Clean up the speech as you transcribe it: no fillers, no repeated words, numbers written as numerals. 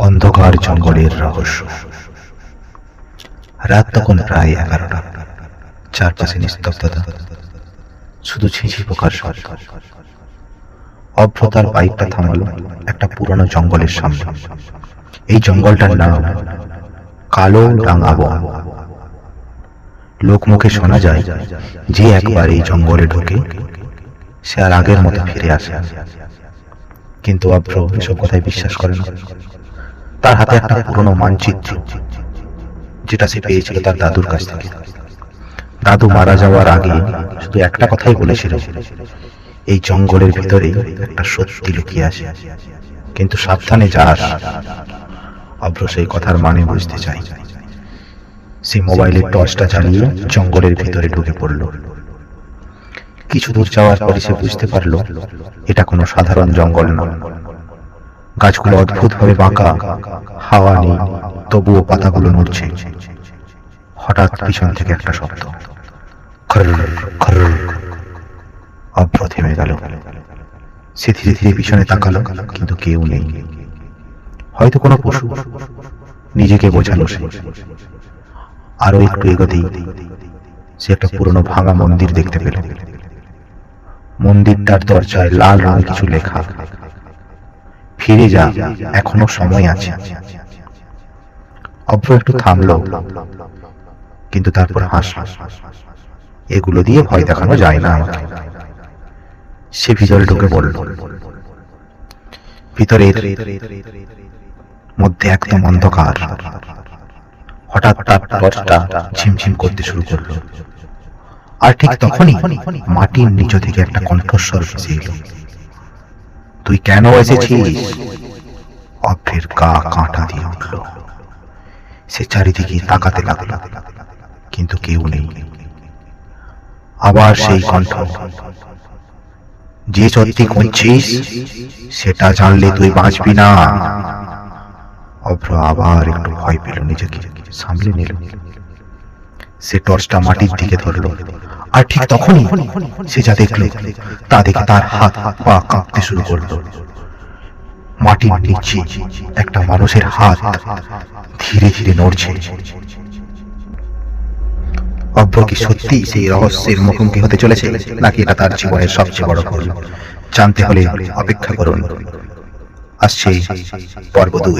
অন্ধকার জঙ্গলের রহস্য। রাত তখন প্রায় 11টা। চারপাশে নিস্তব্ধতা, শুধু ঝিঁঝি পোকার শব্দ। অভ্র তার বাইকটা থামালো একটা পুরনো জঙ্গলের সামনে। এই জঙ্গলটার নাম কালো ডাঙ্গা বন। লোকমুখে শোনা যায়, যে একবার এই জঙ্গলে ঢোকে সে আর আগের মতো ফিরে আসে। কিন্তু অভ্র এসব কথায় বিশ্বাস করে না। তার হাতে একটা পুরনো মানচিত্র, যেটা সে পেয়েছিল তার দাদুর কাছ থেকে। দাদু মারা যাওয়ার আগে শুধু একটা কথাই বলেছিল, এই জঙ্গলের ভিতরে একটা সত্যি লুকিয়ে আছে, কিন্তু সাবধানে যাস। অভ্র সেই কথার মানে বুঝতে চাই। সে মোবাইলের টর্চটা জ্বালিয়ে জঙ্গলের ভিতরে ঢুকে পড়ল। কিছু দূর যাওয়ার পরে সে বুঝতে পারল, এটা কোনো সাধারণ জঙ্গল না। গাছগুলো অদ্ভুতভাবে বাঁকা, হাওয়া নেই, তবুও পাতাগুলো নড়ছে। হঠাৎ পিছন থেকে একটা শব্দ, খরর খরর। অভ্র থেমে গেল। সে ধীরে ধীরে পিছনে তাকালো, কিন্তু কেউ নেই। হয়তো কোনো পশু, নিজেকে বোঝালো সে। আরো একটু এগোতেই সে একটা পুরনো ভাঙা মন্দির দেখতে পেল। মন্দিরটার দরজায় লাল রঙে কিছু লেখা, ফিরে যা, এখনো সময় আছে। অভ্র একটু থামলো, কিন্তু তারপর হাসল। এগুলো দিয়ে ভয় দেখানো যায় না আমাকে। সে ভিতরে ঢুকে পড়ল। ভিতরের মধ্যে একদম অন্ধকার। হঠাৎ তার টর্চটা ঝিমঝিম করতে শুরু করলো। আর ঠিক তখনই মাটির নিচ থেকে একটা কণ্ঠস্বর ভেসে এলো, তুই কেন এসেছিস? অভ্রের গা কাঁটা দিয়ে উঠল। সে চারিদিকে তাকাতে লাগল, কিন্তু কেউ নেই। আবার সেই কণ্ঠ, যে সত্যি খুঁজছিস সেটা জানলে তুই বাঁচবি না। অভ্র আবার একটু ভয় পেল, নিজেকে সামলে নিল। সে টর্চটা মাটির দিকে ধরল, আর ঠিক তখনই সে যা দেখল তা দেখে তার হাত পা কাঁপতে শুরু করলো। মাটির নিচে একটা মানুষের হাত ধীরে ধীরে নড়ছে। অভ্র কি সত্যি সেই রহস্যের মুখোমুখি হতে চলেছে, নাকি এটা তার জীবনের সবচেয়ে বড় ভুল? জানতে হলে অপেক্ষা করুন। আসছে পর্ব 2।